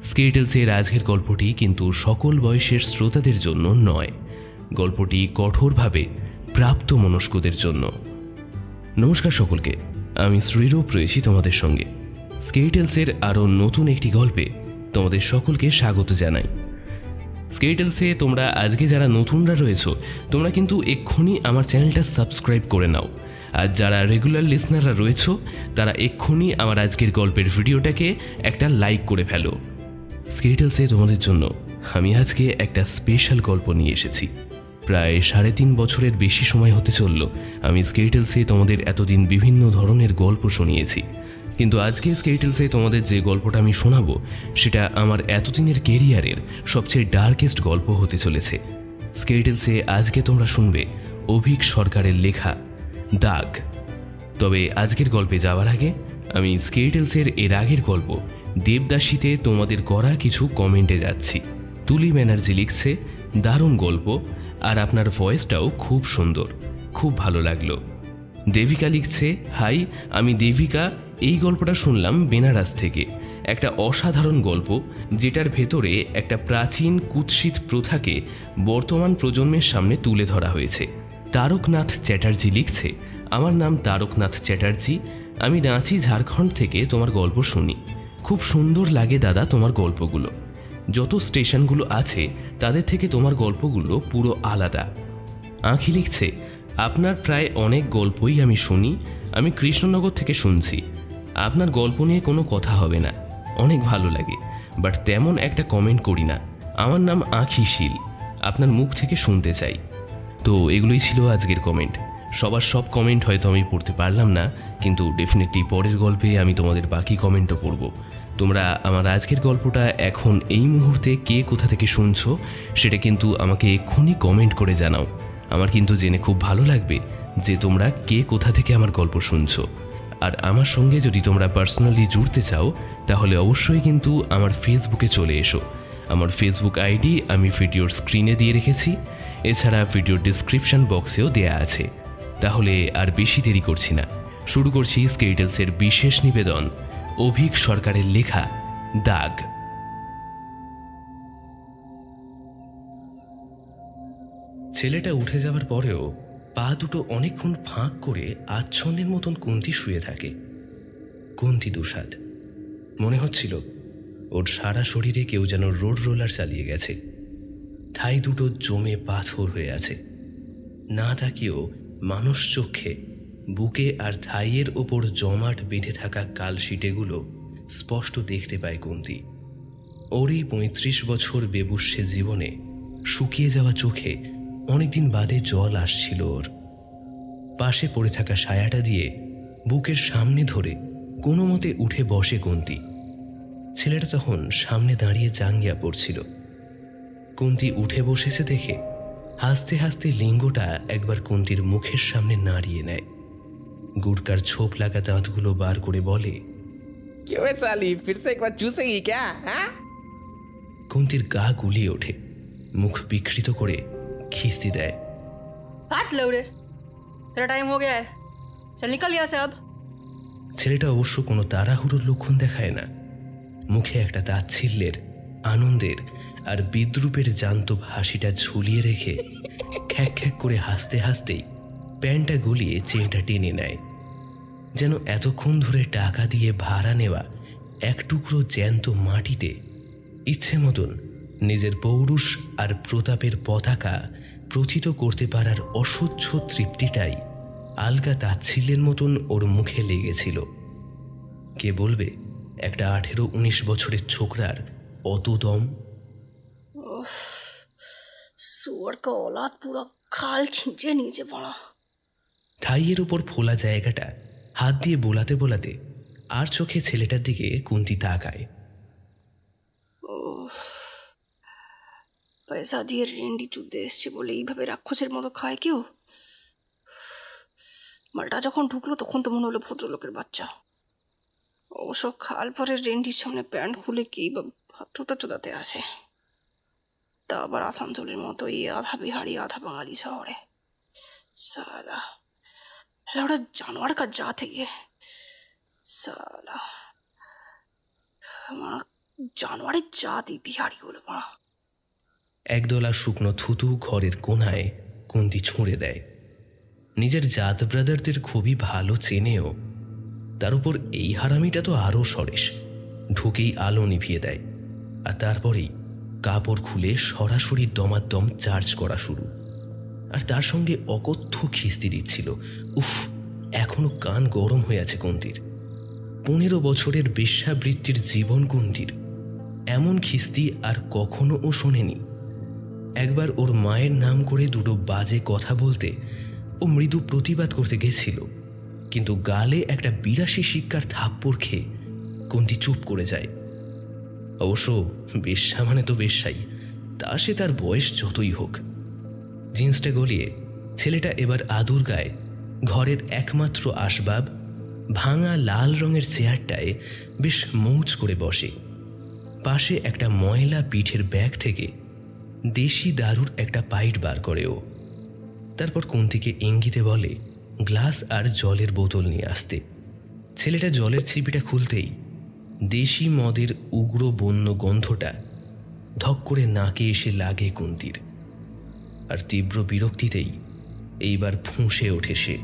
স্কেটলসের আজকের গল্পটি কিন্তু সকল বয়সের শ্রোতাদের জন্য নয়। গল্পটি কঠোরভাবে প্রাপ্ত মনস্কদের জন্য। নমস্কার সকলকে, আমি শ্রীরূপ রয়েছি তোমাদের সঙ্গে। স্কেটলসের আরও নতুন একটি গল্পে তোমাদের সকলকে স্বাগত জানাই। স্কেটলসে তোমরা আজকে যারা নতুনরা রয়েছো, তোমরা কিন্তু এক্ষুনি আমার চ্যানেলটা সাবস্ক্রাইব করে নাও। আর যারা রেগুলার লিসনাররা রয়েছো, তারা এক্ষুনি আমার আজকের গল্পের ভিডিওটাকে একটা লাইক করে ফেলো। স্কেটলসে তোমাদের জন্য আমি আজকে একটা স্পেশাল গল্প নিয়ে এসেছি। প্রায় 3.5 বছরের বেশি সময় হতে চলল আমি স্কেটলসে তোমাদের এতদিন বিভিন্ন ধরনের গল্প শুনিয়েছি, কিন্তু আজকে স্কেটলসে তোমাদের যে গল্পটা আমি শোনাবো সেটা আমার এতদিনের কেরিয়ারের সবচেয়ে ডার্কেস্ট গল্প হতে চলেছে। স্কেটলসে আজকে তোমরা শুনবে অভিক সরকারের লেখা দাগ। তবে আজকের গল্পে যাওয়ার আগে আমি স্কেটলসের এর আগের গল্প দেবদাসীতে তোমাদের করা কিছু কমেন্টে যাচ্ছি। তুলি ব্যানার্জি লিখছে, দারুণ গল্প, আর আপনার ভয়েসটাও খুব সুন্দর, খুব ভালো লাগলো। দেবিকা লিখছে, হাই, আমি দেবিকা। এই গল্পটা শুনলাম বেনারস থেকে। একটা অসাধারণ গল্প, যেটার ভেতরে একটা প্রাচীন কুৎসিত প্রথাকে বর্তমান প্রজন্মের সামনে তুলে ধরা হয়েছে। তারকনাথ চ্যাটার্জি লিখছে, আমার নাম তারকনাথ চ্যাটার্জি, আমি রাঁচি, ঝাড়খণ্ড থেকে তোমার গল্প শুনি। খুব সুন্দর লাগে দাদা তোমার গল্পগুলো। যত স্টেশনগুলো আছে তাদের থেকে তোমার গল্পগুলো পুরো আলাদা। আঁখি লিখছে, আপনার প্রায় অনেক গল্পই আমি শুনি। আমি কৃষ্ণনগর থেকে শুনছি। আপনার গল্প নিয়ে কোনো কথা হবে না, অনেক ভালো লাগে, বাট তেমন একটা কমেন্ট করি না। আমার নাম আঁখি শীল, আপনার মুখ থেকে শুনতে চাই। তো এগুলোই ছিল আজকের কমেন্ট। সবার সব কমেন্ট হয়তো আমি পড়তে পারলাম না, কিন্তু ডেফিনেটলি পরের গল্পে আমি তোমাদের বাকি কমেন্টও পড়ব। তোমরা আমার আজকের গল্পটা এখন এই মুহূর্তে কে কোথা থেকে শুনছো সেটা কিন্তু আমাকে এক্ষুনি কমেন্ট করে জানাও। আমার কিন্তু জেনে খুব ভালো লাগবে যে তোমরা কে কোথা থেকে আমার গল্প শুনছো। আর আমার সঙ্গে যদি তোমরা পার্সোনালি জুড়তে চাও, তাহলে অবশ্যই কিন্তু আমার ফেসবুকে চলে এসো। আমার ফেসবুক আইডি আমি ভিডিওর স্ক্রিনে দিয়ে রেখেছি, এছাড়া ভিডিওর ডিসক্রিপশন বক্সেও দেয়া আছে। তাহলে আর বেশি দেরি করছি না, শুরু করছি স্কেটলসের বিশেষ নিবেদন অভিক সরকারের লেখা দাগ। ছেলেটা উঠে যাওয়ার পরেও পা দুটো অনেকক্ষণ ফাঁক করে আচ্ছন্নের মতন কুন্তি শুয়ে থাকে। কুন্তি দুসাদ, মনে হচ্ছিল ওর সারা শরীরে কেউ যেন রোড রোলার চালিয়ে গেছে। থাই দুটো জমে পাথর হয়ে আছে। না তাকিয়েও মানুষ চোখে বুকে আর থাইয়ের ওপর জমাট বেঁধে থাকা কালশিটেগুলো স্পষ্ট দেখতে পায় কুন্তি। ওর এই 35 বছর বেবুষ্যে জীবনে শুকিয়ে যাওয়া চোখে অনেকদিন বাদে জল আসছিল ওর। পাশে পড়ে থাকা সায়াটা দিয়ে বুকের সামনে ধরে কোনো মতে উঠে বসে কুন্তি। ছেলেটা তখন সামনে দাঁড়িয়ে জাঙ্গিয়া পড়ছিল। কুন্তি উঠে বসেছে দেখে হাসতে হাসতে লিঙ্গটা একবার কুন্তির মুখের সামনে নাড়িয়ে নেয়। গুড়কার ছোপ লাগা দাঁতগুলো বার করে বলে, কুন্তির গা গুলিয়ে ওঠে, মুখ বিকৃত করে খিস্তি দেয়। ছেলেটা অবশ্য কোনো তাড়াহুড়োর লক্ষণ দেখায় না। মুখে একটা তাচ্ছিল্যের, আনন্দের আর বিদ্রুপের জান্তব হাসিটা ঝুলিয়ে রেখে খ্যাক খ্যাক করে হাসতে হাসতেই প্যান্টটা গলিয়ে চেনটা টেনে নেয়, যেন এতক্ষণ ধরে টাকা দিয়ে ভাড়া নেওয়া এক টুকরো জ্যান্ত মাটিতে ইচ্ছে মতন নিজের পৌরুষ আর প্রতাপের পতাকা প্রথিত করতে পারার অসহ্য তৃপ্তিটাই আলগা তাচ্ছিল্যের মতন ওর মুখে লেগেছিল। কে বলবে একটা 18-19 বছরের ছোকরার অত দম? থাইয়ের উপর ফোলা জায়গাটা হাত দিয়ে বোলাতে বোলাতে আর চোখে ছেলেটার দিকে কুন্তি তাকায়। পয়সা দিয়ে রেন্ডি চুদতে এসছে বলে এইভাবে রাক্ষসের মতো খায় কেউ? মালটা যখন ঢুকলো তখন তো মনে হলো ভদ্রলোকের বাচ্চা। অবশ্য খাল পরে রেন্ডির সামনে প্যান্ট খুলে কেই বা ভাতটা চোদাতে আসে, তা আবার আসানসোলের মতো এই আধা বিহারি আধা বাঙালি শহরে। साला लौड़ा जानवर का जात है ये साला। জানোয়ারের জাতি বিহারিগুলো মা। একদলা শুকনো থুতু ঘরের কোনায় কুন্তি ছুঁড়ে দেয়। নিজের জাত ব্রাদারদের খুবই ভালো চেনেও, তার উপর এই হারামিটা তো আরও সরেস। ঢুকেই আলো নিভিয়ে দেয়, আর তারপরেই কাপড় খুলে সরাসরি দমাদম চার্জ করা শুরু। আর তার সঙ্গে অকথ্য খিস্তি দিচ্ছিল। উফ, এখনো কান গরম হয়ে আছে কুন্তির। 15 বছরের বেশ্যাবৃত্তির জীবন কুন্তির, এমন খিস্তি আর কখনো ও শোনেনি। একবার ওর মায়ের নাম করে দুটো বাজে কথা বলতে ও মৃদু প্রতিবাদ করতে গেছিল, কিন্তু গালে একটা 82 শিক্ষার থাপ্পড় খেয়ে কুন্তি চুপ করে যায়। অবশ্য বেশ্যা মানে তো বেশ্যাই, তা সে তার বয়স যতই হোক। জিন্সটা গলিয়ে ছেলেটা এবার আদুর গায়ে ঘরের একমাত্র আসবাব ভাঙা লাল রঙের চেয়ারটায় বেশ মৌজ করে বসে। পাশে একটা ময়লা পিঠের ব্যাগ থেকে দেশি দারুর একটা পাইট বার করে ও। তারপর কুন্তিকে ইঙ্গিতে বলে গ্লাস আর জলের বোতল নিয়ে আসতে। ছেলেটা জলের ছিপিটা খুলতেই দেশি মদের উগ্র বন্য গন্ধটা ধক করে নাকে এসে লাগে কুন্তির। আর তীব্র বিরক্তিতেই এইবার ফুঁসে ওঠে সে।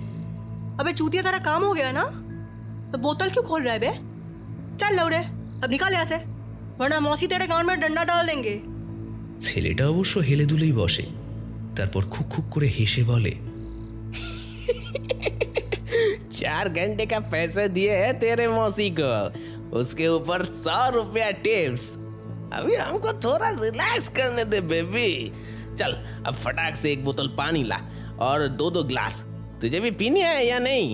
अबे चूतिया तेरा काम हो गया ना, तो बोतल क्यों खोल रहा है बे? चल लौड़े, अब निकाल यहाँ से, वरना मौसी तेरे कान में डंडा डाल देंगे। ছেলেটা অবশ্য হেলে দুলেই বসে। তারপর খুক খুক করে হেসে বলে, 4 घंटे का पैसे दिए है तेरे मौसी को, उसके ऊपर 100 रुपया टिप्स। अभी हमको थोड़ा रिलैक्स करने दे बेबी। चल अब फटाक से 1 बोतल पानी ला और 2 ग्लास। तुझे भी पीनी है या नहीं?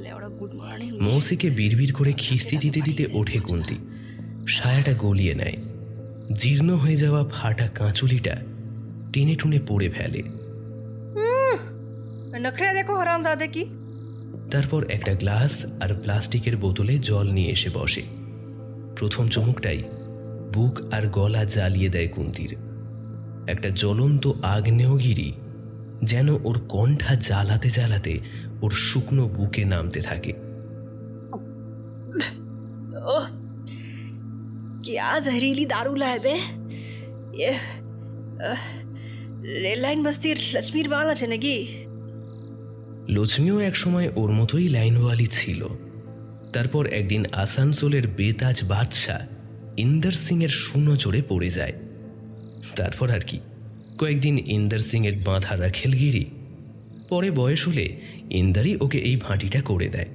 লেওড়া গুড মর্নিং। মৌসিকে বিড়বিড় করে খিস্তি দিতে দিতে ওঠে কুন্তি। সায়াটা গলিয়ে নেয়। জীর্ণ হয়ে যাওয়া ফাটা কাঁচুলিটা টেনে টুনে পড়ে ফেলে। नखरे देखो हरामजादे की। তারপর একটা গ্লাস আর প্লাস্টিকের বোতলে জল নিয়ে এসে বসে। প্রথম চুমুকটাই বুক আর গলা জ্বালিয়ে দেয় কুন্তির। একটা জ্বলন্ত আগ্নেয়গিরি যেন ওর কণ্ঠা জ্বালাতে জ্বালাতে ওর শুকনো বুকে নামতে থাকে। ओह, क्या जहरीली दारू लाए बे। ये रेल लाइन बस्तीर लक्ष्मीर बाल আছে নাকি? লক্ষ্মীও একসময় ওর মতোই লাইনওয়ালি ছিল। তারপর একদিন আসানসোলের বেতাজ বাদশাহ ইন্দর সিংয়ের সুনজরে পড়ে যায়। তারপর আর কি, কয়েকদিন ইন্দর সিংয়ের বাঁধা রাখেলগিরি। পরে বয়স হলে ইন্দারই ওকে এই ভাঁটিটা করে দেয়।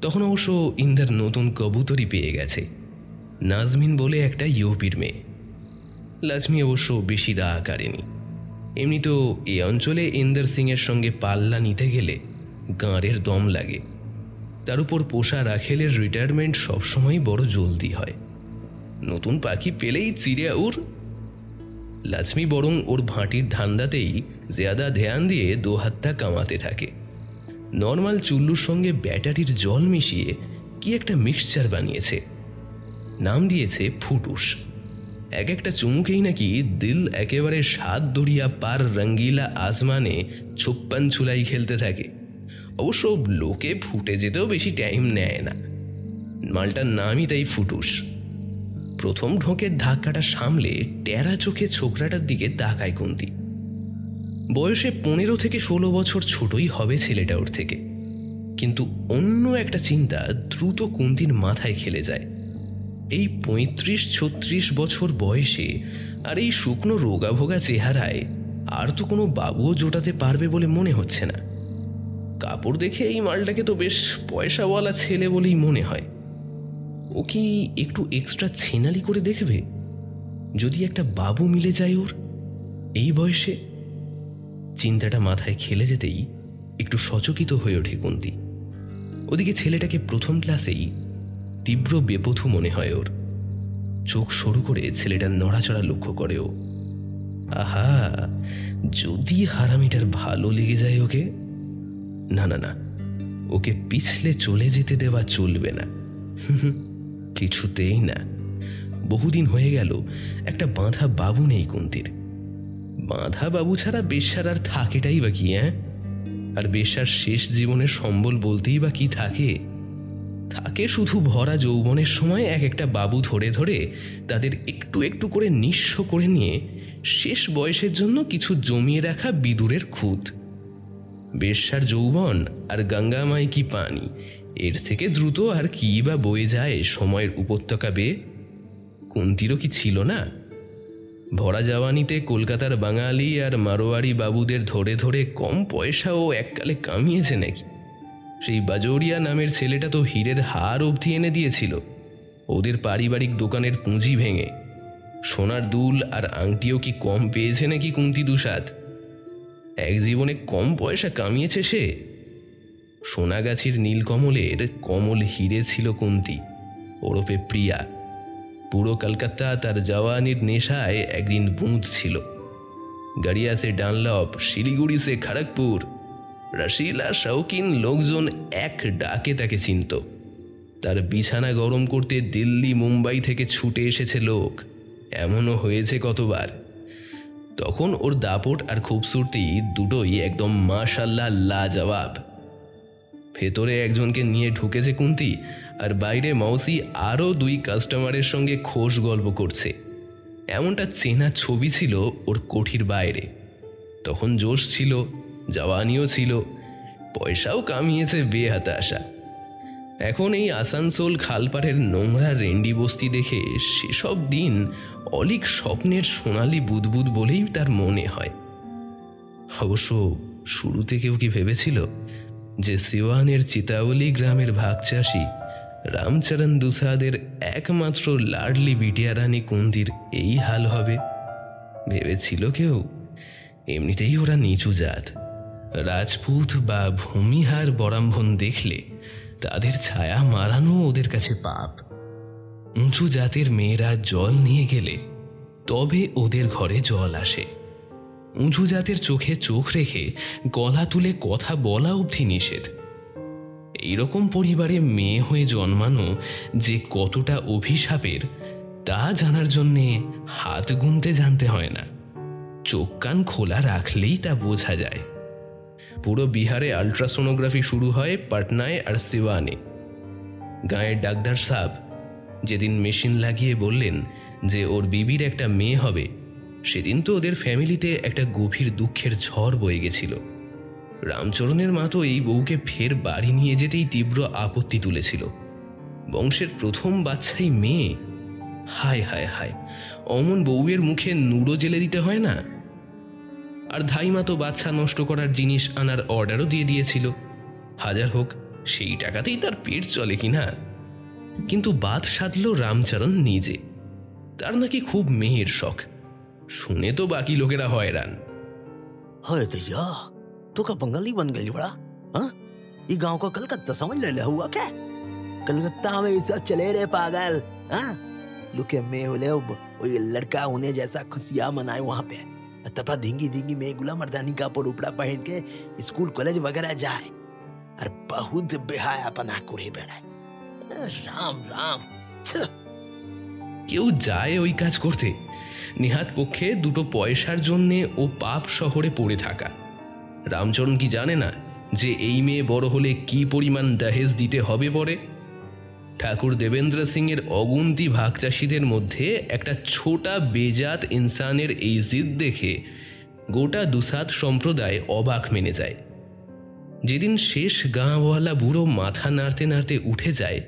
তখন অবশ্য ইন্দার নতুন কবুতরি পেয়ে গেছে, নাজমিন বলে একটা ইউপির মেয়ে। লক্ষ্মী অবশ্য বেশি রাগ কারেনি। এমনি তো এই অঞ্চলে ইন্দর সিংয়ের সঙ্গে পাল্লা নিতে গেলে গাঁড়ের দম লাগে। তার উপর পোষা রাখেলের রিটায়ারমেন্ট সবসময় বড় জলদি হয়। নতুন পাখি পেলেই চিড়ে উড়। লক্ষ্মী বরং ওর ভাঁটির ধান্দাতেই জ্যাদা ধ্যান দিয়ে 2 হাতটা কামাতে থাকে। নর্মাল চুল্লুর সঙ্গে ব্যাটারির জল মিশিয়ে কি একটা মিক্সচার বানিয়েছে, নাম দিয়েছে ফুটুস। এক একটা চুমুকেই নাকি দিল একেবারে 7 দরিয়া পার রঙ্গিলা আসমানে 56 ছুলাই খেলতে থাকে। অবশ্য লোকে ফুটে যেতেও বেশি টাইম নেয় না, মালটার নামই তাই ফুটুস। প্রথম ঢোকের ধাক্কাটা সামলে টেরা চোখে ছোকরাটার দিকে তাকায় কুন্তি। বয়সে 15 থেকে 16 বছর ছোটই হবে ছেলেটা ওর থেকে, কিন্তু অন্য একটা চিন্তা দ্রুত কুন্তির মাথায় খেলে যায়। এই 35-36 বছর বয়সে আর এই শুকনো রোগাভোগা চেহারায় আর তো কোনো বাবুও জোটাতে পারবে বলে মনে হচ্ছে না। কাপড় দেখে এই মালটাকে তো বেশ পয়সাওয়ালা ছেলে বলেই মনে হয়। ও কি একটু এক্সট্রা ছেনালি করে দেখবে, যদি একটা বাবু মিলে যায় ওর এই বয়সে? চিন্তাটা মাথায় খেলে যেতেই একটু সচকিত হয়ে ওঠে কুন্তি। ওদিকে ছেলেটাকে প্রথম ক্লাসেই তীব্র বেপথু মনে হয় ওর। চোখ সরু করে ছেলেটার নড়াচড়া লক্ষ্য করে ও। আহা, যদি হারামিটার ভালো লেগে যায় ওকে। না না না, ওকে পিছলে চলে যেতে দেওয়া চলবে না, কিছুতেই না। বহুদিন হয়ে গেল একটা বাঁধা বাবু নেই কুন্তির। বাঁধা বাবু ছাড়া বেশ্যার আর থাকেটাই বা কি? আর বেশ্যার শেষ জীবনের সম্বল বলতেই বা কি থাকে? থাকে শুধু ভরা যৌবনের সময় এক একটা বাবু ধরে ধরে তাদের একটু একটু করে নিঃস্ব করে নিয়ে শেষ বয়সের জন্য কিছু জমিয়ে রাখা বিদুরের খুঁত। বেশ্যার যৌবন আর গঙ্গামাই কি পানি, এর থেকে দ্রুত আর কি বা বয়ে যায় সময়ের উপত্যকা বেয়ে? কুন্তিরও কি ছিল না? ভরা জাওয়ানিতে কলকাতার বাঙালি আর মারোয়ারি বাবুদের ধরে ধরে কম পয়সাও এককালে কামিয়েছে নাকি? সেই বাজোরিয়া নামের ছেলেটা তো হীরের হার অবধি এনে দিয়েছিল ওদের পারিবারিক দোকানের পুঁজি ভেঙে। সোনার দুল আর আংটিও কি কম পেয়েছে নাকি কুন্তি দুসাদ? এক জীবনে কম পয়সা কামিয়েছে সে। সোনাগাছির নীলকমলের কমল হীরে ছিল কুন্তি, ওরফে প্রিয়া। পুরো কলকাতা তার জওয়ানির নেশায় একদিন বুঁদ ছিল। গড়িয়া সে ডানলপ, শিলিগুড়ি সে খড়গপুর, রসিলা শৌকিন লোকজন এক ডাকে তাকে চিনত। তার বিছানা গরম করতে দিল্লি মুম্বাই থেকে ছুটে এসেছে লোক, এমনও হয়েছে কতবার। তখন ওর দাপট আর খুবসুরতি দুটোই একদম মাশাল্লাহ লাজবাব। ভেতরে একজনকে নিয়ে ঢুকেছে কুন্তি, আর বাইরে মৌসি আরও 2 কাস্টমারের সঙ্গে খোশ গল্প করছে। এমনটা চেনা ছবি ছিল ওর কোঠির বাইরে। তখন জোশ ছিল, জওয়ানিও ছিল, পয়সাও কামিয়েছে বেহাতাশা। এখন এই আসানসোল খালপাড়ের নোংরা রেন্ডি বস্তি দেখে সেসব দিন অলিক স্বপ্নের সোনালি বুদবুদ বলেই তার মনে হয়। অবশ্য শুরুতে কেউ কি ভেবেছিল যে সিওয়ানের চিতাওলি গ্রামের ভাগচাষী রামচরণ দুসাদের একমাত্র লাডলি বিটিয়া রানী কুন্তির এই হাল হবে? ভেবেছিল কেউ? এমনিতেই ওরা নিচু জাত। রাজপুত বা ভূমিহার বরাম্ভন দেখলে তাদের ছায়া মারানো ওদের কাছে পাপ। উঁচু জাতের মেয়েরা জল নিয়ে গেলে তবে ওদের ঘরে জল আসে। উঁচু জাতের চোখে চোখ রেখে গলা তুলে কথা বলা অবধি নিষেধ। এইরকম পরিবারে মেয়ে হয়ে জন্মানো যে কতটা অভিশাপের তা জানার জন্যে হাত গুনতে জানতে হয় না, চোখ কান খোলা রাখলেই তা বোঝা যায়। পুরো বিহারে আল্ট্রাসোনোগ্রাফি শুরু হয় পাটনায় আর সিওয়ানে। গাঁয়ের ডাক্তার সাহেব যেদিন মেশিন লাগিয়ে বললেন যে ওর বিবির একটা মেয়ে হবে, সেদিন তো ওদের ফ্যামিলিতে একটা গভীর দুঃখের ঝড় বয়ে গেছিল। রামচরণের মা তো এই বউকে ফের বাড়ি নিয়ে যেতেই তীব্র আপত্তি তুলেছিল। বংশের প্রথম বাচ্চাই মেয়ে, হায় হায় হায়, অমন বউয়ের মুখে নুড়ো জেলে দিতে হয় না? আর ধাইমা তো বাচ্চা নষ্ট করার জিনিস আনার অর্ডারও দিয়ে দিয়েছিল। হাজার হোক, সেই টাকাতেই তার পেট চলে কিনা। কিন্তু বাদ সাধল রামচরণ নিজে। তার নাকি খুব মেয়ের শখ। শুনে তো বাকি লোকেরা হয়রান। हाय दैया, तो का बंगाली बन गई बड़ा? हाँ, ये गांव का कलकत्ता समझ ले हुआ क्या? कलकत्ता में ये सब चले रे पागल। हाँ, लुके में हो ले वो ये लड़का होने जैसा खुशियां मनाए वहाँ पे। तपा धींगी धींगी में गुलाम मर्दानी का पर उपड़ा पहन के स्कूल कॉलेज वगैरह जाए और बहुत बेहाया पना करे बेड़ा। राम राम। কেউ যায় ওই কাজ করতে? নিহাত পক্ষে দুটো পয়সার জন্যে ও পাপ শহরে পড়ে থাকা। রামচরণ কি জানে না যে এই মেয়ে বড় হলে কি পরিমাণ দহেজ দিতে হবে পরে? ঠাকুর দেবেন্দ্র সিং এর অগুন্তি ভাগচাষীদের মধ্যে একটা ছোটা বেজাত ইনসানের এই জিদ দেখে গোটা দুসাদ সম্প্রদায় অবাক মেনে যায়। যেদিন শেষ গাঁওয়ালা বুড়ো মাথা নাড়তে নাড়তে উঠে যায়,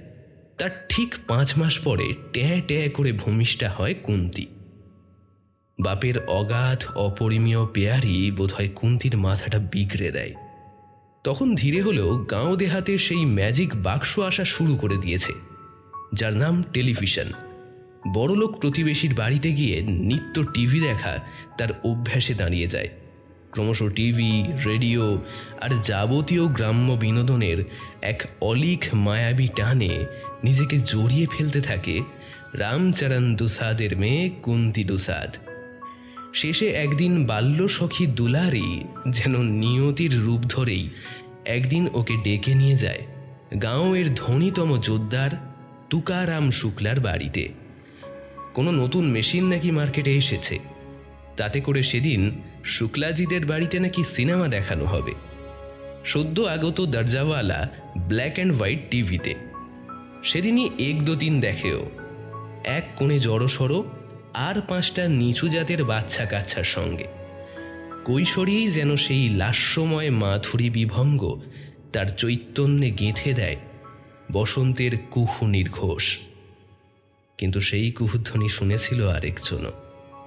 তার ঠিক 5 মাস পরে ট্যাঁ ট্যাঁ করে ভূমিষ্ঠা হয় কুন্তি। বাপের অগাধ অপরিমেয় পেয়ারি বোধহয় কুন্তির মাথাটা বিগড়ে দেয়। তখন ধীরে হলেও গাঁও দেহাতে সেই ম্যাজিক বাক্স আসা শুরু করে দিয়েছে, যার নাম টেলিভিশন। বড়লোক প্রতিবেশীর বাড়িতে গিয়ে নিত্য টিভি দেখা তার অভ্যাসে দাঁড়িয়ে যায়। ক্রমশ টিভি, রেডিও আর যাবতীয় গ্রাম্য বিনোদনের এক অলিক মায়াবী টানে নিজেকে জড়িয়ে ফেলতে থাকে রামচরণ দুসাদের মেয়ে কুন্তি দুসাদ। শেষে একদিন বাল্যসখী দুলারি যেন নিয়তির রূপ ধরেই একদিন ওকে ডেকে নিয়ে যায় গাঁওয়ের ধনীতম জোদ্দার তুকারাম শুক্লার বাড়িতে। কোনো নতুন মেশিন নাকি মার্কেটে এসেছে, তাতে করে সেদিন শুক্লাজিদের বাড়িতে নাকি সিনেমা দেখানো হবে। সদ্য আগত দরজাওয়ালা ব্ল্যাক অ্যান্ড হোয়াইট টিভিতে। সেদিনই 1-2-3 দেখেও, এক কোণে জড়সড় আর 5টা নিচু জাতের বাচ্চা কাচ্চার সঙ্গে। কৈশোরেই যেন সেই লাস্যময় মাধুরী বিভঙ্গ তার চৈতন্যে গেঁথে দেয় বসন্তের কুহু নির্ঘোষ। কিন্তু সেই কুহুধ্বনি শুনেছিল আরেকজনও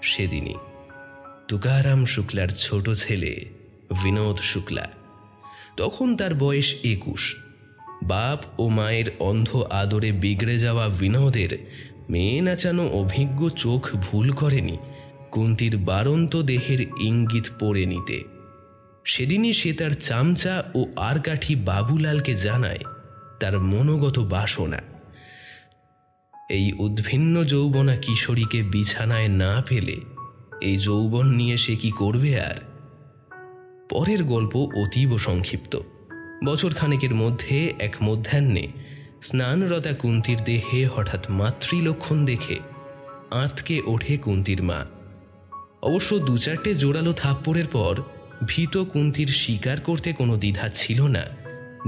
সেদিনই, তুকারাম শুক্লার ছোট ছেলে বিনোদ শুক্লা। তখন তার বয়স 21। বাপ ও মায়ের অন্ধ আদরে বিগড়ে যাওয়া বিনোদের মেয়ে নাচানো অভিজ্ঞ চোখ ভুল করেনি কুন্তির বারন্ত দেহের ইঙ্গিত পড়ে নিতে। সেদিনই সে তার চামচা ও আরকাঠি বাবুলালকে জানায় তার মনোগত বাসনা। এই উদ্ভিন্ন যৌবনা কিশোরীকে বিছানায় না পেলে এই যৌবন নিয়ে সে কি করবে আর? পরের গল্প অতীব সংক্ষিপ্ত। বছর খানেকের মধ্যে এক মধ্যাহ্নে স্নানরতা কুন্তির দেহে হঠাৎ মাতৃলক্ষণ দেখে আঁতকে ওঠে কুন্তির মা। অবশ্য 2-4টে জোরালো থাপ্পড়ের পর ভীত কুন্তির স্বীকার করতে কোনো দ্বিধা ছিল না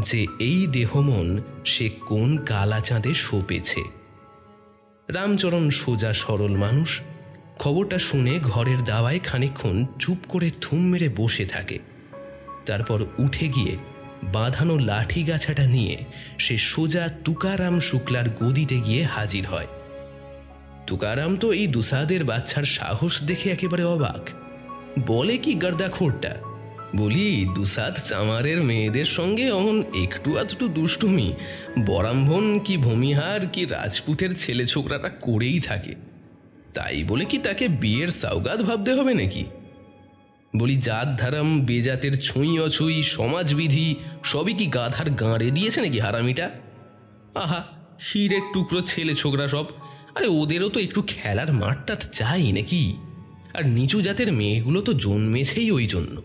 যে এই দেহমন সে কোন কালা চাঁদে সপেছে। রামচরণ সোজা সরল মানুষ, খবরটা শুনে ঘরের দাওয়ায় খানিকক্ষণ চুপ করে থুম মেরে বসে থাকে। তারপর উঠে গিয়ে বাঁধানো লাঠি গাছাটা নিয়ে সে সোজা তুকারাম শুক্লার গদিতে গিয়ে হাজির হয়। তুকারাম তো এই দুসাদের বাচ্চার সাহস দেখে একেবারে অবাক। বলে কি গর্দাখোরটা, বলি দুসাদ চামারের মেয়েদের সঙ্গে অমন একটু আধটু দুষ্টুমি বরাম্ভন কি ভূমিহার কি রাজপুতের ছেলে ছোকরাটা করেই থাকে, তাই বলে কি তাকে বিয়ের সওগাত ভাবতে হবে নাকি? বলি জাত ধারাম বেজাতের ছুঁই অছুঁই সমাজবিধি সবই কি গাধার গাঁড়ে দিয়েছে নাকি হারামিটা? আহা, হিরের টুকরো ছেলে ছোকরা সব। আরে ওদেরও তো একটু খেলার মাঠটা চাই নাকি? আর নিচু জাতের মেয়েগুলো তো জন্মেছেই ওই জন্য।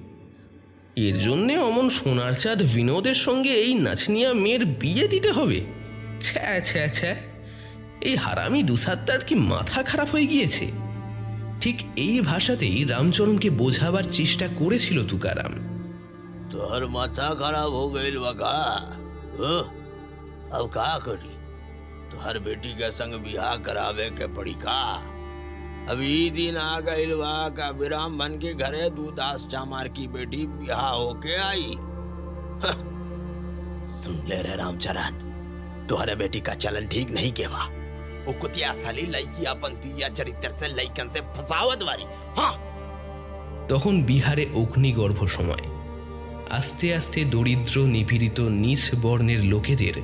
এর জন্যে অমন সোনার চাঁদ বিনোদের সঙ্গে এই নাচনিয়া মেয়ের বিয়ে দিতে হবে? ছ্যা ছ্যা ছ্যা, এই হারামি দুসাত্তার কি মাথা খারাপ হয়ে গিয়েছে? ঠিক এই ভাষাতেই রামচরণকে বোঝাবার চেষ্টা করেছিল তুকারাম। তোর মাথা খারাপ हो गईल बका, अब का करी? तुहर बेटी के संग बिहार करावे के पड़ी का? अभी दिन आ गईल बा का विराम बन के घरे दूदास चामार की बेटी बिहार होके आई। सुन ले रे रामचरण, तुहरे बेटी का चलन ठीक नहीं के बा। वो कुतिया साली लड़की अपन दिया चरित्र से लइकन से फसावत वाली। हाँ, তখন বিহারে অগ্নিগর্ভ সময়। আস্তে আস্তে দরিদ্র নিপীড়িত নিচ বর্ণের লোকেদের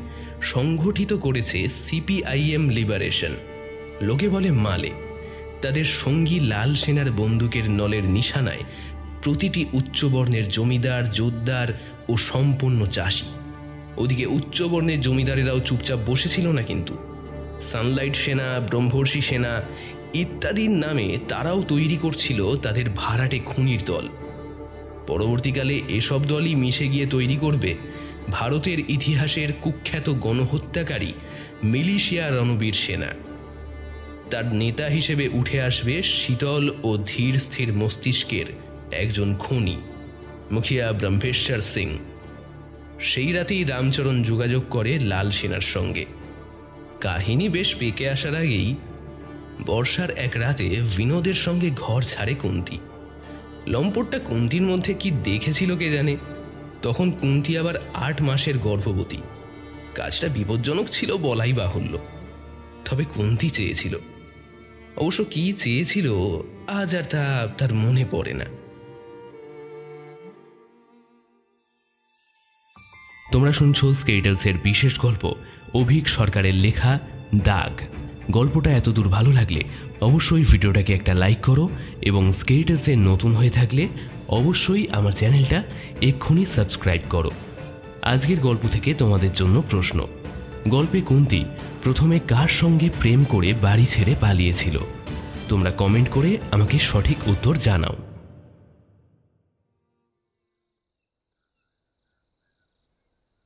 সংগঠিত করেছে সিপিআইএম লিবারেশন, লোকে বলে মালে। তাদের সঙ্গী লাল সেনার বন্দুকের নলের নিশানায় প্রতিটি উচ্চবর্ণের জমিদার, জোদ্দার ও সম্পন্ন চাষি। ওদিকে উচ্চবর্ণের জমিদারেরাও চুপচাপ বসেছিল না কিন্তু। সানলাইট সেনা, ব্রহ্মর্ষি সেনা ইত্যাদির নামে তারাও তৈরি করছিল তাদের ভাড়াটে খুনির দল। পরবর্তীকালে এসব দলই মিশে গিয়ে তৈরি করবে ভারতের ইতিহাসের কুখ্যাত গণহত্যাকারী মিলিশিয়া রণবীর সেনা। তার নেতা হিসেবে উঠে আসবে শীতল ও ধীর স্থির মস্তিষ্কের একজন খুনি, মুখিয়া ব্রহ্মেশ্বর সিং। সেই রাতেই রামচরণ যোগাযোগ করে লাল সেনার সঙ্গে। কাহিনী বেশ পেকে আসার আগেই বর্ষার এক রাতে বিনোদের সঙ্গে ঘর ছাড়ে কুন্তি। লম্পটটা কুন্তির মধ্যে কি দেখেছিল কে জানে। তখন কুন্তি আবার 8 মাসের গর্ভবতী। কাজটা বিপজ্জনক ছিল বলাই বাহুল্য, তবে কুন্তি চেয়েছিল। অবশ্য কি চেয়েছিল আজ আর তার মনে পড়ে না। তোমরা শুনছো স্কেটলসের বিশেষ গল্প অভিক সরকারের লেখা দাগ। গল্পটা এতদূর ভালো লাগলে অবশ্যই ভিডিওটাকে একটা লাইক করো, এবং স্কেটলসে নতুন হয়ে থাকলে অবশ্যই আমার চ্যানেলটা এক্ষুনি সাবস্ক্রাইব করো। আজকের গল্প থেকে তোমাদের জন্য প্রশ্ন। গল্পে কুন্তি প্রথমে কার সঙ্গে প্রেম করে বাড়ি ছেড়ে পালিয়েছিল? তোমরা কমেন্ট করে আমাকে সঠিক উত্তর জানাও।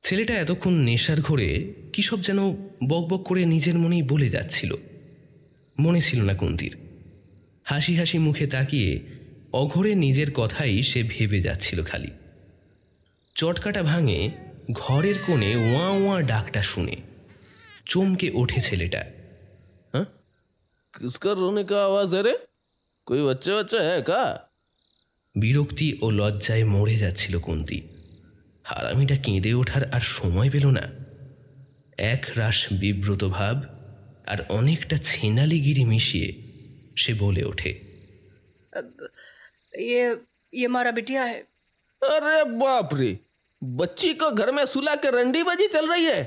ছেলেটা এতক্ষণ নেশার ঘোরে কী সব যেন বকবক করে নিজের মনেই বলে যাচ্ছিল। মনে ছিল না কুন্তির। হাসি হাসি মুখে তাকিয়ে অঘরে নিজের কথাই সে ভেবে যাচ্ছিল খালি। চটকাটা ভাঙে ঘরের কোণে ওয়া ওয়া ডাকটা শুনে চমকে ওঠে ছেলেটা। हाँ? किसका रोने का आवाज है रे? कोई बच्चा बच्चा है का? বিরক্তি ও লজ্জায় মরে যাচ্ছিল কুন্তি। হারামিটা কেঁদে ওঠার আর সময় পেল না। এক রাশ বিব্রত ভাব আর অনেকটা ছেনালিগিরি মিশিয়ে সে বলে ওঠে, ये हमारा बिटिया है। अरे बाप रे, बच्ची को घर में सुला के रंडी बजी चल रही है।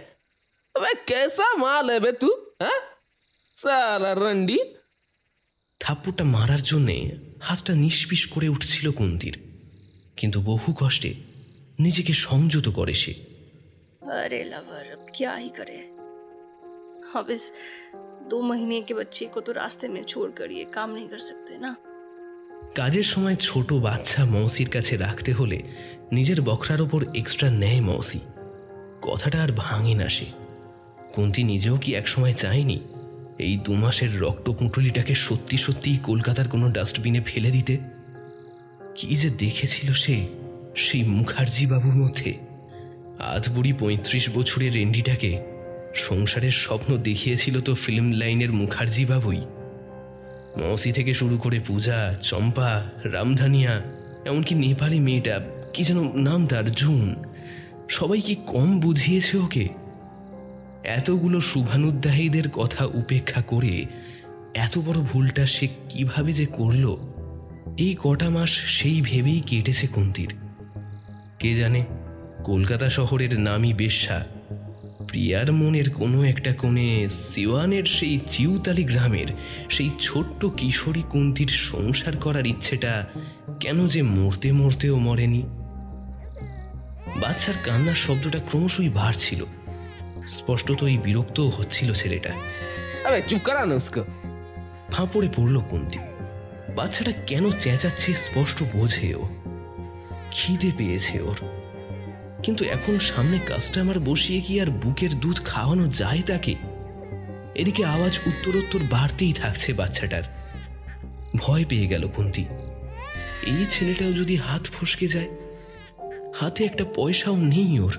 अबे कैसा माल है बे तू? हाँ? सारा रंडी। থাপ্পড়টা মারার জন্যে হাতটা নিষ্পিস করে উঠছিল কুন্তির, কিন্তু বহু কষ্টে নিজেকে সংযত করে সে। अरे लवर, अब क्या ही करे। अब इस 2 महीने के बच्चे को तो रास्ते में छोड़कर ये काम नहीं कर सकते ना। কাজের সময় ছোট বাচ্চা মৌসির কাছে রাখতে হলে নিজের বকরার ওপর এক্সট্রা নেয় মৌসি। কথাটা আর ভাঙে না সে। কুন্তি নিজেও কি একসময় চায়নি এই 2 মাসের রক্ত পুঁটুলিটাকে সত্যি সত্যি কলকাতার কোনো ডাস্টবিনে ফেলে দিতে? কি যে দেখেছিল সে সেই মুখার্জি বাবুর মধ্যে। আধ বুড়ি 35 বছরের রেন্ডিটাকে সংসারের স্বপ্ন দেখিয়েছিল তো ফিল্ম লাইনের মুখার্জি বাবুই। মৌসি থেকে শুরু করে পূজা, চম্পা, রামধানিয়া, এমনকি নেপালি মেয়েটা কি যেন নাম তার, জুন, সবাই কি কম বুঝিয়েছে ওকে? এতগুলো শুভানুদ্দাহীদের কথা উপেক্ষা করে এত বড় ভুলটা সে কিভাবে যে করল, এই কটা মাস সেই ভেবেই কেটেছে কুন্তির। কে জানে কলকাতা শহরের নামী বেশ্যা প্রিয়ার মনের কোনো একটা কোণে সিওয়ানের সেই চিউতালি গ্রামের সেই ছোট্ট কিশোরী কুন্তির সংসার করার ইচ্ছেটা কেন যে মরতে মরতেও মরেনি। বাচ্চার কান্নার শব্দটা ক্রমশই বাড়ছিল। স্পষ্টতই বিরক্তও হচ্ছিল ছেলেটা। अबे चुप करा ना उसको। ফাঁপড়ে পড়ল কুন্তি। বাচ্চাটা কেন চেঁচাচ্ছে স্পষ্ট বোঝেও। খিদে পেয়েছে ওর, কিন্তু এখন সামনে কাস্টমার বসিয়ে কি আর বুকের দুধ খাওয়ানো যায় তাকে? এদিকে আওয়াজ উত্তরোত্তর বাড়তেই থাকছে বাচ্চাটার। ভয় পেয়ে গেল কুন্তি। এই ছেলেটাও যদি হাত ফসকে যায়, হাতে একটা পয়সাও নেই ওর।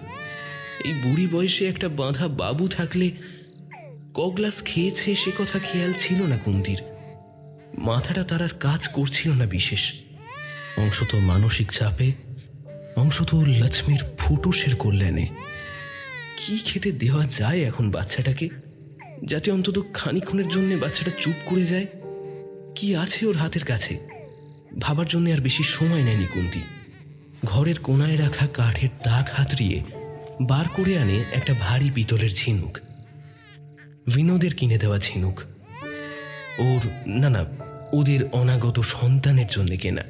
এই বুড়ি বয়সে একটা বাঁধা বাবু থাকলে কগ্লাস খেয়েছে সে কথা খেয়াল ছিল না কুন্তির। মাথাটা তার আর কাজ করছিল না বিশেষ। অংশত মানসিক চাপে, অংশত লক্ষ্মীর ফুটুসের কল্যাণে। কি খেতে দেওয়া যায় এখন বাচ্চাটাকে, যাতে অন্তত খানিক্ষণের জন্য বাচ্চাটা চুপ করে যায়? কি আছে ওর হাতের কাছে? ভাবার জন্য আর বেশি সময় নেয়নি কুন্তি। ঘরের কোনায় রাখা কাঠের তাক হাতড়িয়ে বার করে আনে একটা ভারী পিতলের ঝিনুক। বিনোদের কিনে দেওয়া ঝিনুক। ওর না, ওদের অনাগত সন্তানের জন্য কেনা।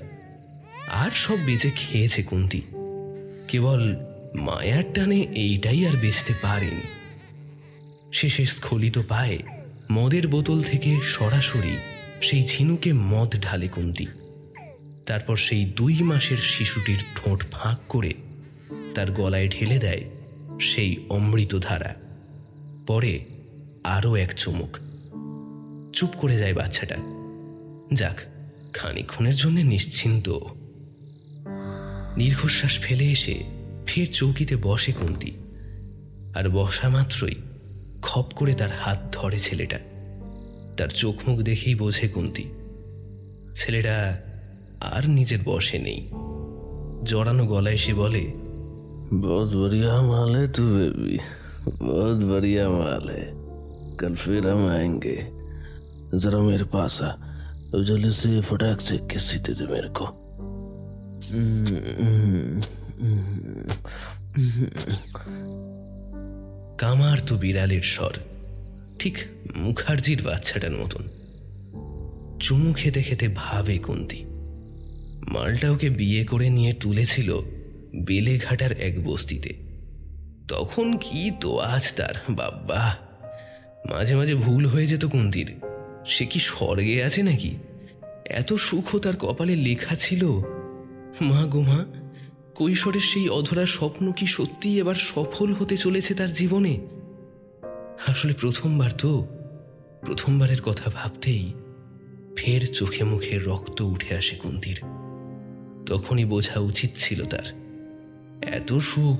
আর সব বেঁচে খেয়েছে কুন্তি, কেবল মায়ার টানে এইটাই আর বেচতে পারেনি। শেষে স্খলিত পায়ে মদের বোতল থেকে সরাসরি সেই ঝিনুকে মদ ঢালে কুন্তি। তারপর সেই 2 মাসের শিশুটির ঠোঁট ফাঁক করে তার গলায় ঢেলে দেয় সেই অমৃত ধারা। পরে আরও এক চুমুক। চুপ করে যায় বাচ্চাটা। যাক, খানিক্ষণের জন্য নিশ্চিন্ত। দীর্ঘশ্বাস ফেলে এসে ফের চৌকিতে বসে কুন্তি। আর বসা মাত্রই খপ করে তার হাত ধরে ছেলেটা। তার চোখ মুখ দেখেই বোঝে কুন্তি ছেলেটা আর নিজের বসে নেই। জড়ানো গলায় সে বলে, बहुत बढ़िया माल है तू बेबी, बहुत बढ़िया माल है। कल फिर हम आएंगे। जरा मेरे पास आ, तो जल्दी से फटाक से किस दे दे मेरे को। কামার তো বিড়ালের স্বর, ঠিক মুখার্জির বাচ্চাটার মতন। চুমু খেতে খেতে ভাবে কুন্তি, মালটা ওকে বিয়ে করে নিয়ে তুলেছিল বেলেঘাটার এক বস্তিতে। তখন কি তো আজ তার, বাব্বা! মাঝে মাঝে ভুল হয়ে যেত কুন্তির। সে কি স্বর্গে আছে নাকি? এত সুখও তার কপালে লেখা ছিল। মা গো মা, কৈশোরের সেই অধরা স্বপ্ন কি সত্যিই এবার সফল হতে চলেছে তার জীবনে? আসলে প্রথমবারের কথা ভাবতেই ফের চোখে মুখে রক্ত উঠে আসে কুন্তির। তখনই বোঝা উচিত ছিল তার, এত সুখ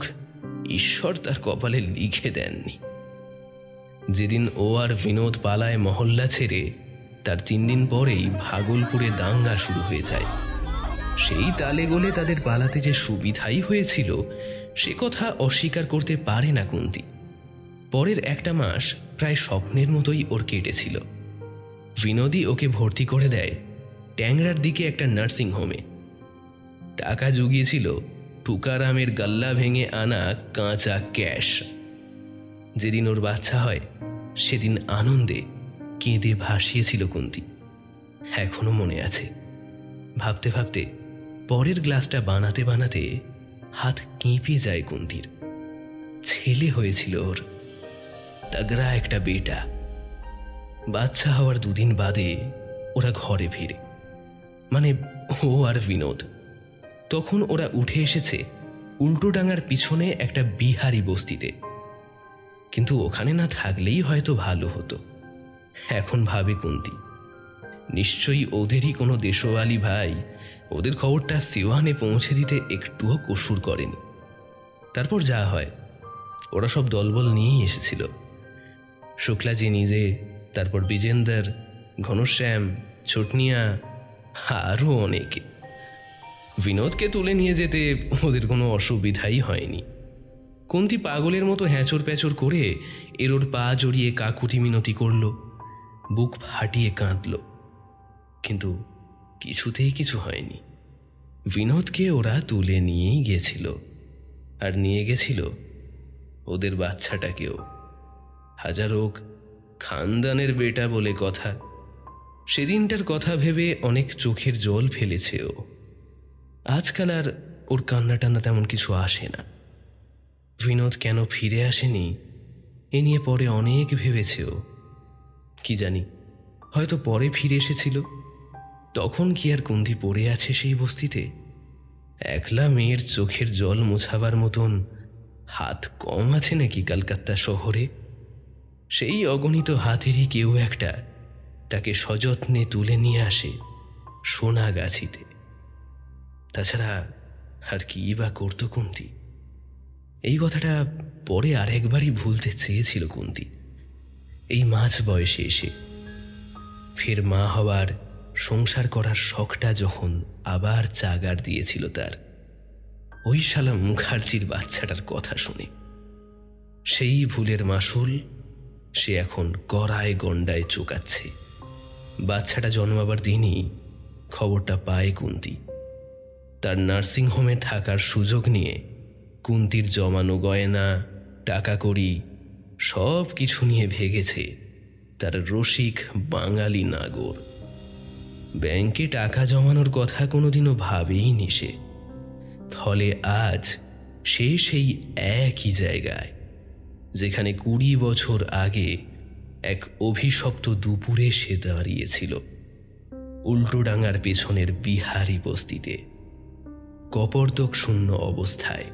ঈশ্বর তার কপালে লিখে দেননি। যেদিন ও আর বিনোদ পালায় মহল্লা ছেড়ে, তার 3 দিন পরেই ভাগলপুরে দাঙ্গা শুরু হয়ে যায়। সেই তালে গোলে তাদের পালাতে যে সুবিধাই হয়েছিল সে কথা অস্বীকার করতে পারে না কুন্তি। পরের 1 মাস প্রায় স্বপ্নের মতোই ওর কেটেছিল। বিনোদই ওকে ভর্তি করে দেয় ট্যাংরার দিকে একটা নার্সিং হোমে। টাকা জুগিয়েছিল টুকারামের গাল্লা ভেঙে আনা কাঁচা ক্যাশ। যেদিন ওর বাচ্চা হয় সেদিন আনন্দে কেঁদে ভাসিয়েছিল কুন্তি, এখনো মনে আছে। ভাবতে ভাবতে পরের গ্লাসটা বানাতে বানাতে হাত কেঁপে যায় কুন্তির। ছেলে হয়েছিল ওর, তাগড়া একটা বেটা। বাচ্চা হওয়ার 2 দিন বাদে ওরা ঘরে ফিরে, মানে ও আর বিনোদ। তখন ওরা উঠে এসেছে উল্টোডাঙ্গার পিছনে একটা বিহারি বস্তিতে। কিন্তু ওখানে না থাকলেই হয়তো ভালো হতো, এখন ভাবে কুন্তি। নিশ্চয়ই ওদেরই কোনো দেশওয়ালি ভাই ওদের খবরটা সিওয়ানে পৌঁছে দিতে একটুও কসুর করেনি। তারপর যা হয়, ওরা সব দলবল নিয়েই এসেছিল। শুক্লাজি নিজে, তারপর বিজেন্দর, ঘনশ্যাম, ছোটনিয়া, আরও অনেকে। বিনোদকে তুলে নিয়ে যেতে ওদের কোনো অসুবিধাই হয়নি। কুন্তি পাগলের মতো হ্যাঁচর প্যাচর করে এর পা জড়িয়ে কাকুতি মিনতি করল, বুক ফাটিয়ে কাঁদল, কিন্তু কিছুতেই কিছু হয়নি। বিনোদকে ওরা তুলে নিয়েই গেছিল, আর নিয়ে গেছিল ওদের বাচ্চাটাকেও। হাজার হোক খানদানের বেটা বলে কথা। সেদিনটার কথা ভেবে অনেক চোখের জল ফেলেছে ও। আজকাল আর ওর কান্না টান্না তেমন কিছু আসে না। বিনোদ কেন ফিরে আসেনি এ নিয়ে পরে অনেক ভেবেছে ও। কি জানি, হয়তো পরে ফিরে এসেছিল, তখন কি আর কুন্তি পড়ে আছে সেই বস্তিতে? একলা মেয়ের চোখের জল মোছাবার মতন হাত কম আছে নাকি কলকাতা শহরে? সেই অগণিত হাতেরই কেউ একটা তাকে সযত্নে তুলে নিয়ে আসে সোনাগাছিতে। তাছাড়া আর কি বা করতো কুন্তি? এই কথাটা পরে আরেকবারই ভুলতে চেয়েছিল কুন্তি। এই মাঝ বয়সে এসে ফের মা হওয়ার, সংসার করার শখটা যখন আবার চাগার দিয়েছিল তার, ওই শালা মুখার্জির বাচ্চাটার কথা শুনে। সেই ভুলের মাসুল সে এখন গড়ায় গন্ডায় চোকাচ্ছে। বাচ্চাটা জন্মাবার দিনই খবরটা পায় কুন্তি। তার নার্সিংহোমে থাকার সুযোগ নিয়ে কুন্তির জমানো গয়না, টাকা কড়ি সব কিছু নিয়ে ভেগেছে তার রসিক বাঙালি নাগর। ব্যাংকে টাকা জমানোর কথা কোনোদিনও ভাবেইনি সে। ফলে আজ সে সেই একই জায়গায় যেখানে 20 বছর আগে এক অভিশপ্ত দুপুরে সে দাঁড়িয়েছিল, উল্টোডাঙ্গার পেছনের বিহারি বস্তিতে, কপর্দক শূন্য অবস্থায়।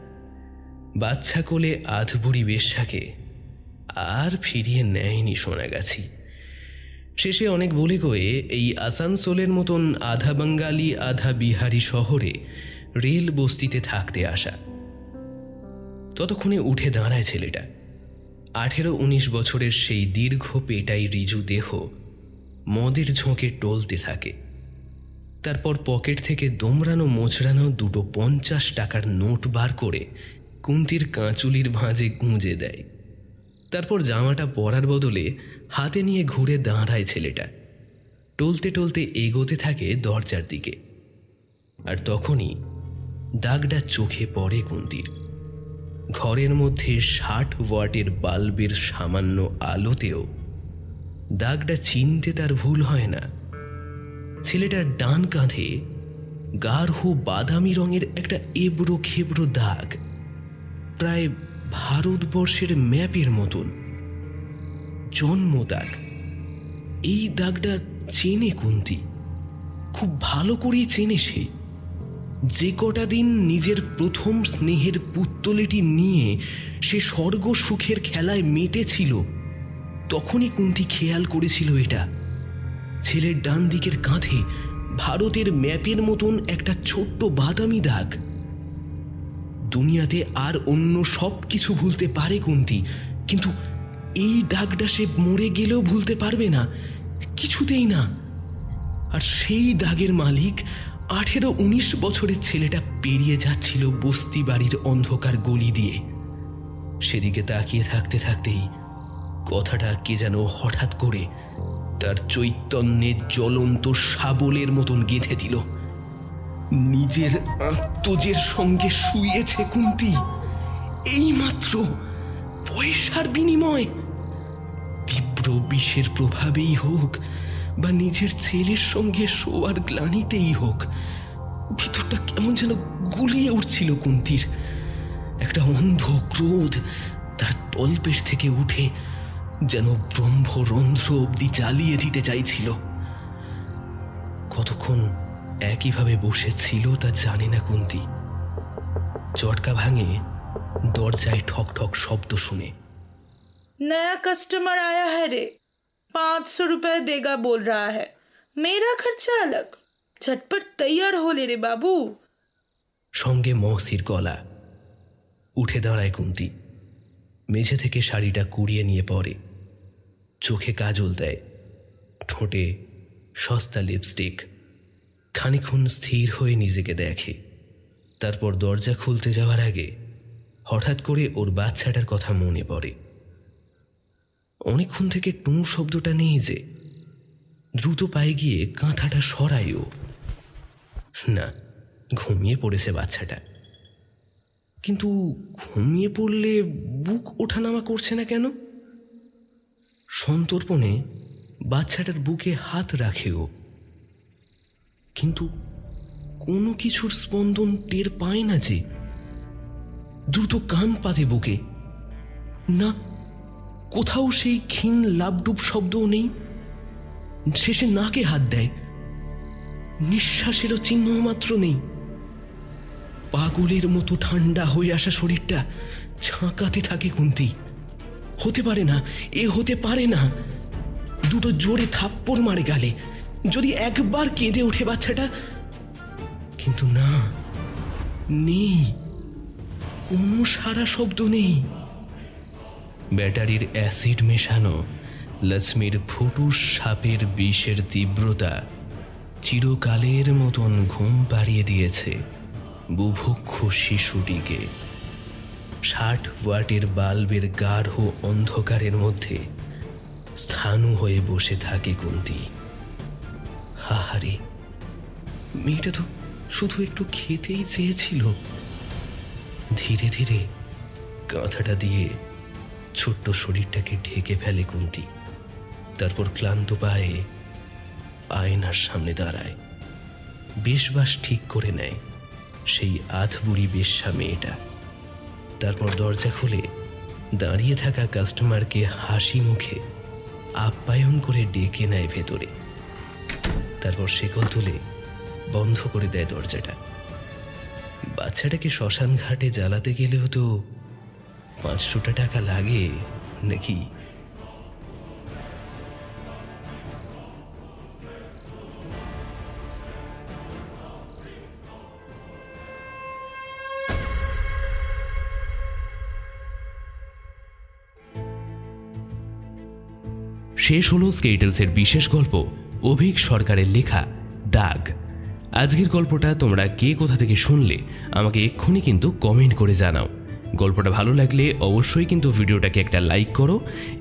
বাচ্চা কোলে আধবুড়ি বেশ্যাকে আর ফিরিয়ে নেয়নি সোনাগাছি। শেষে অনেক বলে কয়ে এই আসানসোলের মতন আধা বাঙালি আধা বিহারি শহরে রেল বস্তিতে থাকতে আসা। ততক্ষণে উঠে দাঁড়ায় ছেলেটা। 18-19 বছরের সেই দীর্ঘ পেটাই রিজু দেহ মদের ঝোঁকে টলতে থাকে। তারপর পকেট থেকে দোমড়ানো মোচড়ানো 2 50 টাকার নোট বার করে কুন্তির কাঁচুলির ভাঁজে গুঁজে দেয়। তারপর জামাটা পরার বদলে হাতে নিয়ে ঘুরে দাঁড়ায় ছেলেটা। টলতে টলতে এগোতে থাকে দরজার দিকে। আর তখনই দাগটা চোখে পড়ে কুন্তির। ঘরের মধ্যে 60 ওয়াটের বাল্বের সামান্য আলোতেও দাগটা চিনতে তার ভুল হয় না। ছেলেটার ডান কাঁধে গাঢ় বাদামি রঙের একটা এবড়ো খেবড়ো দাগ, প্রায় ভারতবর্ষের ম্যাপের মতন। জন্ম দাগ। এই দাগটা চেনে কুন্তি, খুব ভালো করেই চেনে সে। যে কটা দিন নিজের প্রথম স্নেহের পুত্তলিটি নিয়ে সে স্বর্গ সুখের খেলায় মেতেছিল, তখনই কুন্তি খেয়াল করেছিল এটা। ছেলের ডান দিকের কাঁধে ভারতের ম্যাপের মতন একটা ছোট্ট বাদামি দাগ। দুনিয়াতে আর অন্য সব কিছু ভুলতে পারে কুন্তি, কিন্তু এই দাগটা সে মরে গেলেও ভুলতে পারবে না, কিছুতেই না। আর সেই দাগের মালিক 18-19 বছরের ছেলেটা পেরিয়ে যাচ্ছিল বস্তি বাড়ির অন্ধকার গলি দিয়ে। সেদিকে তাকিয়ে থাকতে থাকতেই কথাটা কে যেন হঠাৎ করে তার চৈতন্যের জ্বলন্ত শাবলের মতন গেঁথে দিল। নিজের আত্মজের সঙ্গে শুয়েছে কুন্তী, এইমাত্র পয়সার বিনিময়। তীব্র বিষের প্রভাবেই হোক বা নিজের ছেলের সঙ্গে শোয়ার গ্লানিতেই হোক, ভিতরটা কেমন যেন গুলিয়ে উঠছিল কুন্তীর। একটা অন্ধ ক্রোধ তার তলপেট থেকে উঠে যেন ব্রহ্মরন্ধ্র অবধি জ্বালিয়ে দিতে চাইছিল। কতক্ষণ একইভাবে বসেছিল তা জানে না কুন্তী। চটকা ভাঙে দরজায় ঠক ঠক শব্দ শুনে। नया कस्टमर आया है रे, 500 रुपए देगा बोल रहा है, मेरा खर्चा अलग, झटपट तैयार हो ले रे बाबू। সঙ্গে মহসির গলা। উঠে দাঁড়ায় কুন্তী, মেঝে থেকে শাড়িটা কুড়িয়ে নিয়ে পরে, চোখে কাজল দেয়, ঠোঁটে সস্তা লিপস্টিক। খানিকক্ষণ স্থির হয়ে নিজেকে দেখে। তারপর দরজা খুলতে যাওয়ার আগে হঠাৎ করে ওর বাচ্চাটার কথা মনে পড়ে। অনেকক্ষণ থেকে টুঁ শব্দটা নেই যে। দ্রুত পায়ে গিয়ে কাঁথাটা সরায়ও না, ঘুমিয়ে পড়েছে বাচ্চাটা। কিন্তু ঘুমিয়ে পড়লে বুক ওঠানামা করছে না কেন? সন্তর্পণে বাচ্চাটার বুকে হাত রাখেও, কিন্তু কোনো কিছুর স্পন্দন টের পায় না যে। দ্রুত কান পাতে বুকে, না কোথাও সেই ক্ষীণ লাবডুব শব্দও নেই। শেষে নাকে হাত দেয়, নিঃশ্বাসেরও চিহ্ন মাত্র নেই। পাগলের মতো ঠান্ডা হয়ে আসা শরীরটা ঝাঁকাতে থাকে কুন্তী। হতে পারে না, এ হতে পারে না। দুটো জোরে থাপ্পড় মারে গালে, যদি একবার কেঁদে ওঠে বাচ্চাটা। কিন্তু না, নেই, কোনো সারা শব্দ নেই। ব্যাটারির অ্যাসিড মেশানো লক্ষ্মীর ফুটুস সাপের বিষের তীব্রতা চিরকালের মতন ঘুম পাড়িয়ে দিয়েছে বুভুক্ষু শিশুটিকে। 60 ওয়াটের বাল্বের গাঢ় অন্ধকারের মধ্যে স্থাণু হয়ে বসে থাকে কুন্তী। হাহারে, মেয়েটা তো শুধু একটু খেতেই চেয়েছিল। ধীরে ধীরে কাঁথাটা দিয়ে ছোট্ট শরীরটাকে ঢেকে ফেলে কুন্তী। তারপর ক্লান্ত পায়ে আয়নার সামনে দাঁড়ায়, বেশবাস ঠিক করে নেয় সেই আধবুড়ি বেশ্যা মেয়েটা। তারপর দরজা খুলে দাঁড়িয়ে থাকা কাস্টমারকে হাসি মুখে আপ্যায়ন করে ডেকে নেয় ভেতরে। তারপর শেকল তুলে বন্ধ করে দেয় দরজাটা। বাচ্চাটাকে শ্মশান ঘাটে জ্বালাতে গেলেও তো 500 টাকা লাগে নাকি? শেষ হলো স্কেটলসের বিশেষ গল্প অভিক সরকারের লেখা দাগ। আজকের গল্পটা তোমরা কে কোথা থেকে শুনলে আমাকে এক্ষুনি কিন্তু কমেন্ট করে জানাও। গল্পটা ভালো লাগলে অবশ্যই কিন্তু ভিডিওটাকে একটা লাইক করো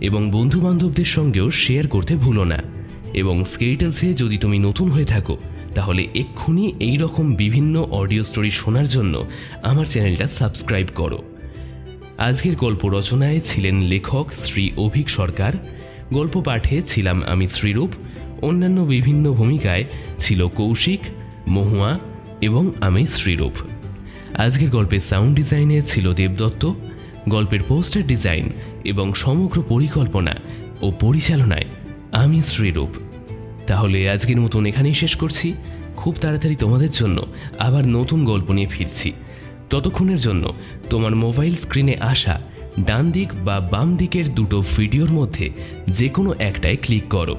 এবং বন্ধু বান্ধবদের সঙ্গেও শেয়ার করতে ভুলো না। এবং স্কেটলসে যদি তুমি নতুন হয়ে থাকো তাহলে এক্ষুনি এই রকম বিভিন্ন অডিও স্টোরি শোনার জন্য আমার চ্যানেলটা সাবস্ক্রাইব করো। আজকের গল্প রচনায় ছিলেন লেখক শ্রী অভিক সরকার, গল্প পাঠে ছিলাম আমি শ্রীরূপ, অন্যান্য বিভিন্ন ভূমিকায় ছিল কৌশিক, মহুয়া এবং আমি শ্রীরূপ। আজকের গল্পের সাউন্ড ডিজাইনে ছিল দেবদত্ত, গল্পের পোস্টার ডিজাইন এবং সমগ্র পরিকল্পনা ও পরিচালনায় আমি শ্রীরূপ। তাহলে আজকের মতন এখানেই শেষ করছি। খুব তাড়াতাড়ি তোমাদের জন্য আবার নতুন গল্প নিয়ে ফিরছি। ততক্ষণের জন্য তোমার মোবাইল স্ক্রিনে আসা ডান দিক বা বাম দিকের দুটো ভিডিওর মধ্যে যে কোনো একটায় ক্লিক করো।